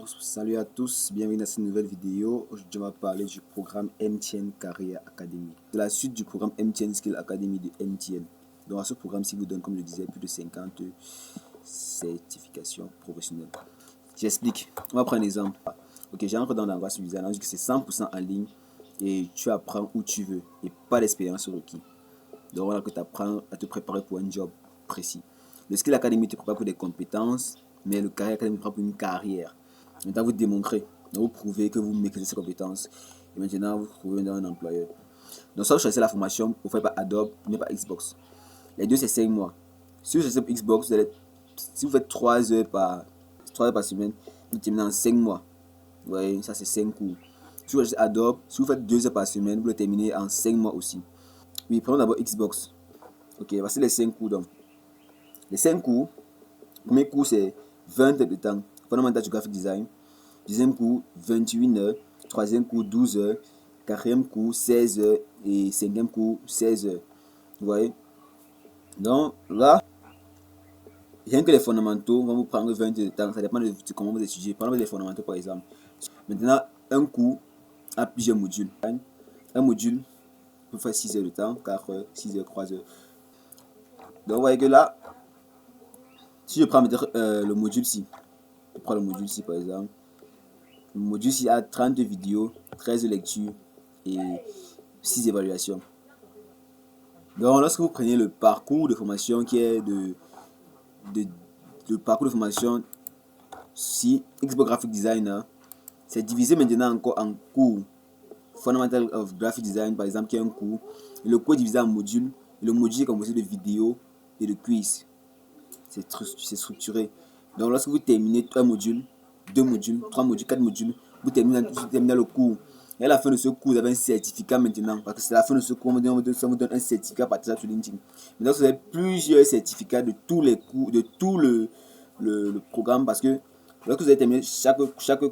Alors, salut à tous, bienvenue dans cette nouvelle vidéo. Aujourd'hui, on va parler du programme MTN Career Academy. C'est la suite du programme MTN Skill Academy de MTN. Donc, à ce programme-ci vous donne, comme je le disais, plus de 50 certifications professionnelles. J'explique. On va prendre un exemple. Ok, j'entre dans l'angoisse du design. On dit que c'est 100% en ligne et tu apprends où tu veux et pas d'expérience requis. Donc, voilà que tu apprends à te préparer pour un job précis. Le Skill Academy te prépare pour des compétences, mais le Career Academy te prépare pour une carrière. Maintenant, vous démontrez, vous prouvez que vous maîtrisez ces compétences. Et maintenant, vous trouvez un employeur. Donc, soit vous choisissez la formation, vous faites pas Adobe, mais pas Xbox. Les deux, c'est 5 mois. Si vous choisissez Xbox, si vous faites 3 heures par semaine, vous terminez en 5 mois. Vous voyez, ça c'est 5 cours. Si vous choisissez Adobe, si vous faites 2 heures par semaine, vous le terminez en 5 mois aussi. Oui, prenons d'abord Xbox. Ok, voici les 5 cours. Donc, les 5 cours, le premier cours c'est 20 heures de temps. Fondamental du graphic design. Deuxième cours, 21 heures. Troisième cours, 12 heures. Quatrième cours, 16 heures. Et cinquième cours, 16 heures. Vous voyez? Donc là, rien que les fondamentaux vont vous prendre 20 heures de temps. Ça dépend de comment vous étudiez. Prenons les fondamentaux par exemple. Maintenant, un cours a plusieurs modules. Un module peut faire 6 heures de temps, 4 heures, 6 heures, 3 heures. Donc vous voyez que là, si je prends le module-ci, je prends le module-ci par exemple. Le module-ci a 30 vidéos, 13 lectures et 6 évaluations. Donc lorsque vous prenez le parcours de formation qui est le parcours de formation si Xbox Graphic Designer, c'est divisé maintenant encore en cours. Fundamental of Graphic Design par exemple qui est un cours. Et le cours est divisé en modules. Et le module est composé de vidéos et de quiz. C'est structuré. Donc lorsque vous terminez un module, 2 modules, 3 modules, 4 modules, vous terminez le cours. Et à la fin de ce cours, vous avez un certificat maintenant. Parce que c'est la fin de ce cours, on vous donne un certificat partage sur LinkedIn. Maintenant, vous avez plusieurs certificats de tous les cours, de tout le programme. Parce que lorsque vous avez terminé chaque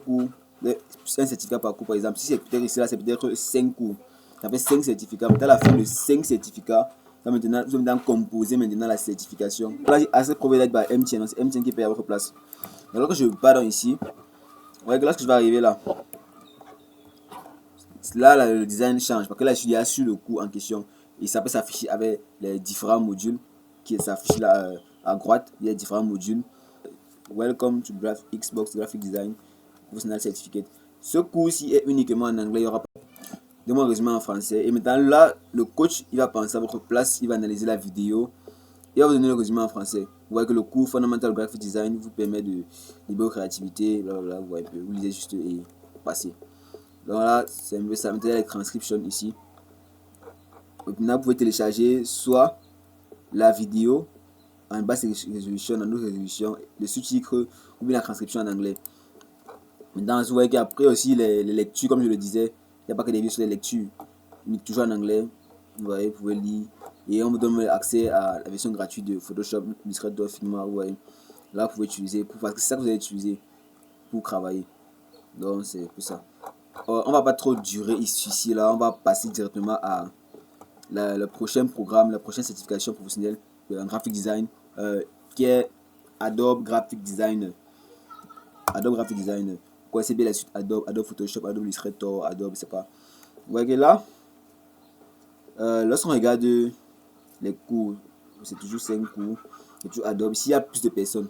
cours, un certificat par cours, par exemple, si c'est peut-être ici, là, c'est peut-être 5 cours. Ça fait 5 certificats. Maintenant, à la fin de 5 certificats, maintenant, vous allez composer maintenant la certification. Là, à cette provider par MTN, c'est MTN qui paye à votre place. Alors que je pars ici, vous voyez que lorsque je vais arriver là, le design change parce que là je suis sur le cours en question et ça peut s'afficher avec les différents modules qui s'affichent là à droite. Il y a différents modules. Welcome to Xbox Graphic Design Professional Certificate. Ce cours-ci est uniquement en anglais, il y aura pas de mon résumé en français. Et maintenant là, le coach il va penser à votre place, il va analyser la vidéo et il va vous donner le résumé en français. Vous voyez que le cours Fundamental Graphic Design vous permet de libérer créativité. Là, vous voyez, vous lisez juste et passez. Donc là, c'est un peu ça. Maintenant, les transcriptions ici. Maintenant, vous pouvez télécharger soit la vidéo en basse résolution, en haute résolution, le sous-titre ou bien la transcription en anglais. Maintenant, vous voyez qu'après aussi les lectures, comme je le disais, il n'y a pas que des vidéos sur les lectures, mais toujours en anglais. Vous voyez, vous pouvez lire. Et on vous donne accès à la version gratuite de Photoshop, Illustrator, Figma. Vous voyez. Là, vous pouvez utiliser, parce que c'est ça que vous allez utiliser pour travailler. Donc, c'est pour ça. On va pas trop durer ici là, on va passer directement à le prochain programme, la prochaine certification professionnelle en graphic design qui est Adobe Graphic Designer. Adobe Graphic Designer. Vous connaissez bien la suite Adobe Photoshop, Adobe Illustrator, Adobe, c'est pas. Vous voyez là, lorsqu'on regarde les cours, c'est toujours 5 cours, c'est toujours Adobe. S'il y a plus de personnes,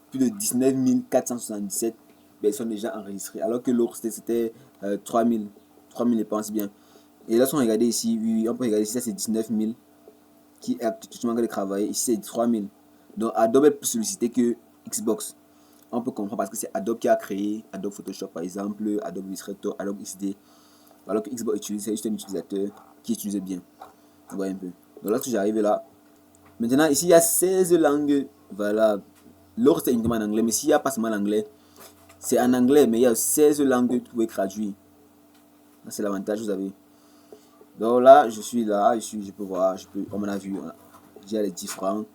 plus de 19 477 personnes déjà enregistrées, alors que l'autre c'était 3000 je pense bien. Et là, si on regarde ici, oui, on peut regarder ici, ça c'est 19 000 qui est actuellement en train de travailler. Ici, c'est 3000. Donc, Adobe est plus sollicité que Xbox. On peut comprendre parce que c'est Adobe qui a créé Adobe Photoshop, par exemple, Adobe Illustrator, Adobe XD. Alors que Xbox utilise, c'est juste un utilisateur qui utilise bien. Vous voyez un peu. Donc, lorsque j'arrive là, maintenant, ici, il y a 16 langues. Voilà. L'autre, c'est uniquement en anglais, mais s'il n'y a pas seulement l'anglais, c'est en anglais, mais il y a 16 langues que vous pouvez traduire. C'est l'avantage que vous avez. Donc là, je suis là, je peux voir, comme on a vu, j'ai les différents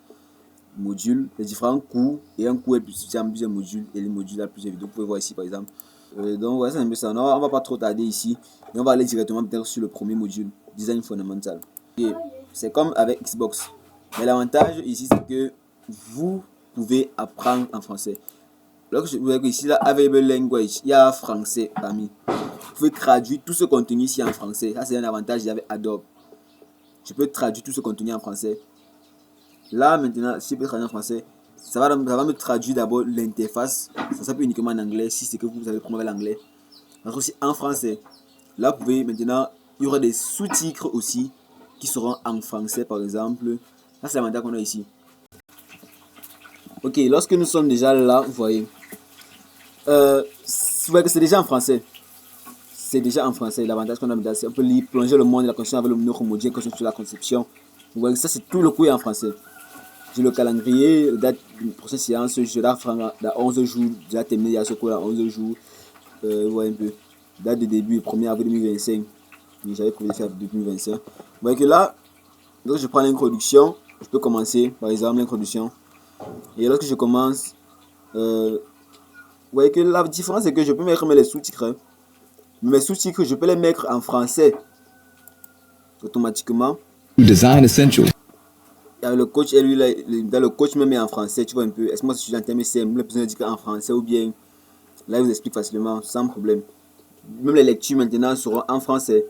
modules, les différents cours, et un cours est plusieurs modules, et les modules a plusieurs vidéos. Vous pouvez voir ici par exemple. Donc voilà, c'est un peu ça. Non, on va pas trop tarder ici, et on va aller directement peut-être sur le premier module, Design Fondamental. C'est comme avec Xbox. Mais l'avantage ici, c'est que vous pouvez apprendre en français. Lorsque vous voyez que ici, là, Available Language, il y a français parmi. Vous pouvez traduire tout ce contenu ici en français. Ça, c'est un avantage avec Adobe. Je peux traduire tout ce contenu en français. Là, maintenant, si je peux traduire en français, ça va me traduire d'abord l'interface. Ça peut uniquement en anglais si c'est que vous avez promover l'anglais. Parce que aussi en français. Là, vous pouvez maintenant, il y aura des sous-titres aussi qui seront en français, par exemple. Ça, c'est l'avantage qu'on a ici. Ok, lorsque nous sommes déjà là, vous voyez que c'est déjà en français. C'est déjà en français. L'avantage qu'on a maintenant, c'est on peut lire, plonger le monde de la conception avec le neuromodule, sur la conception. Vous voyez que ça, c'est tout le cours en français. J'ai le calendrier, la date de prochaine séance, je la ferai dans 11 jours. J'ai terminé il y a ce cours dans 11 jours. Vous voyez un peu. Date de début, 1er avril 2025. J'avais prévu de faire 2025. Vous voyez que là, lorsque je prends l'introduction, je peux commencer, par exemple, l'introduction. Et lorsque je commence, vous voyez que la différence, c'est que je peux mettre les sous-titres. Hein. Mes sous-titres, je peux les mettre en français automatiquement. Design Essentials. Le coach, lui, le coach me met en français, tu vois un peu. Est-ce que moi, si je suis en termes simples, le besoin de dire en français ou bien. Là, il vous explique facilement, sans problème. Même les lectures maintenant seront en français.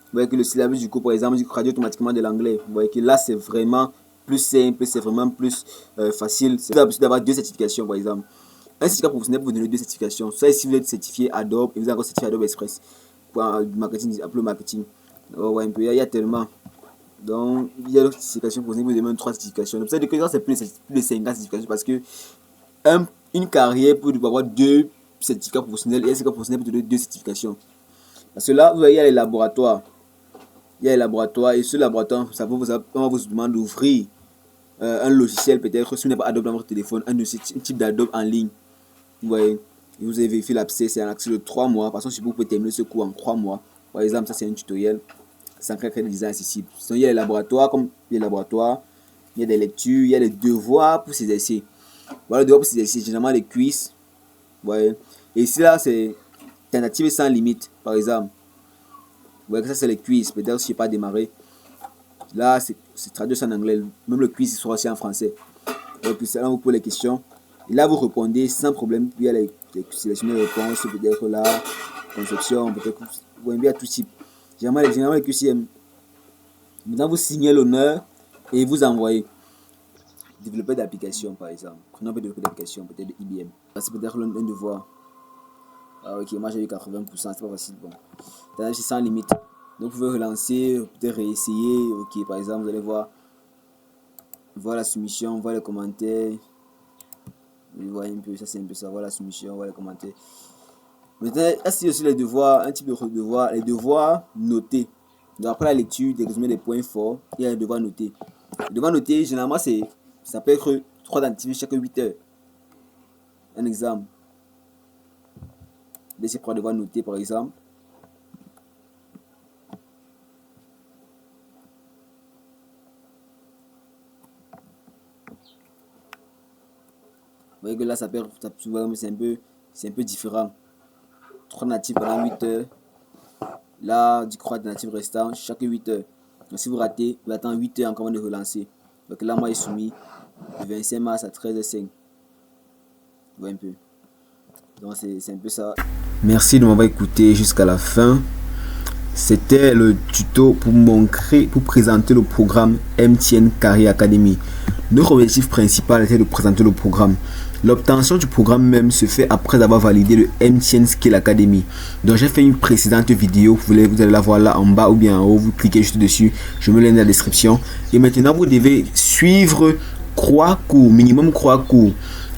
Vous voyez que le syllabus du cours, par exemple, il traduit automatiquement de l'anglais. Vous voyez que là, c'est vraiment plus simple, c'est vraiment plus facile. C'est l'habitude d'avoir 2 certifications, par exemple. Un certificat professionnel pour vous donner 2 certifications. Soit si vous êtes certifié Adobe, et vous avez encore certifié Adobe Express. Pour marketing, appeler marketing. Ouais, un peu, il y a tellement. Donc, il y a d'autres certifications pour vous donner même 3 certifications. Donc, ça veut dire que c'est plus de 50 certifications parce que une carrière peut avoir 2 certificats professionnels et un certificat professionnel peut donner 2 certifications. Parce que là, vous voyez, il y a les laboratoires. Il y a les laboratoires et ce laboratoire, on va vous demander d'ouvrir un logiciel, peut-être, si vous n'avez pas Adobe dans votre téléphone, un type d'Adobe en ligne. Vous voyez, et vous avez vérifié l'accès, c'est un accès de 3 mois. Par exemple, si vous pouvez terminer ce cours en 3 mois, par exemple, ça c'est un tutoriel, sans créer des design accessible. Sinon, il y a les laboratoires, comme les laboratoires, il y a des lectures, il y a les devoirs pour ces essais. Voilà, les devoirs pour ces essais, généralement les quiz. Vous voyez, et ici là, c'est tentative sans limite, par exemple. Vous voyez que ça c'est les quiz, peut-être si je n'ai pas démarré. Là, c'est traduit en anglais, même le quiz sera aussi en français. Et puis là, vous posez les questions. Et là, vous répondez sans problème. Il y a les sélectionner les réponses, peut-être là, conception, peut-être, vous voyez bien tout type. Généralement, les QCM. Maintenant, vous signez l'honneur et vous envoyez. Développer d'application, par exemple. Prenons un peu de développer d'application, peut-être de IBM. C'est peut-être un devoir. Ah, ok, moi j'ai eu 80%, c'est pas facile. Bon, c'est sans limite. Donc, vous pouvez relancer, peut-être réessayer. Ok, par exemple, vous allez voir la soumission, voir les commentaires. Vous voyez un peu, ça c'est un peu ça. Voir la soumission, voir les commentaires. Maintenant, il y a aussi les devoirs, un type de devoir, les devoirs notés. Donc, après la lecture, des résumés des points forts, il y a les devoirs notés. Les devoirs notés, généralement, ça peut être 3 d'activité chaque 8 heures. Un exemple. Laissez prendre devoir noter, par exemple. Vous voyez que là, c'est un peu différent. 3 natifs pendant 8 heures. Là, du croix de natifs restant chaque 8 heures. Donc, si vous ratez, vous attendez 8 heures encore de relancer. Donc là, moi, il est soumis du 25 mars à 13h05. Vous voyez un peu. Donc, c'est un peu ça. Merci de m'avoir écouté jusqu'à la fin. C'était le tuto pour présenter le programme MTN Career Academy. Notre objectif principal était de présenter le programme. L'obtention du programme même se fait après avoir validé le MTN Skill Academy. Donc j'ai fait une précédente vidéo, vous allez la voir là en bas ou bien en haut, vous cliquez juste dessus, je me mets dans la description. Et maintenant vous devez suivre 3 cours, minimum 3 cours.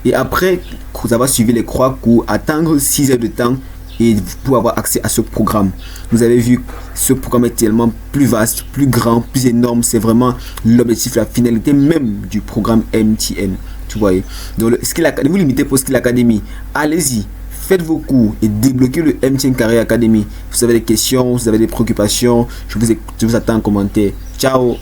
Et après vous avez suivi les 3 cours, attendre 6 heures de temps et pour avoir accès à ce programme. Vous avez vu, ce programme est tellement plus vaste, plus grand, plus énorme. C'est vraiment l'objectif, la finalité même du programme MTN. Tu vois. Donc, vous limitez pour Skill Academy. Allez-y, faites vos cours et débloquez le MTN Career Academy. Vous avez des questions, vous avez des préoccupations, je vous attends en commentaire. Ciao.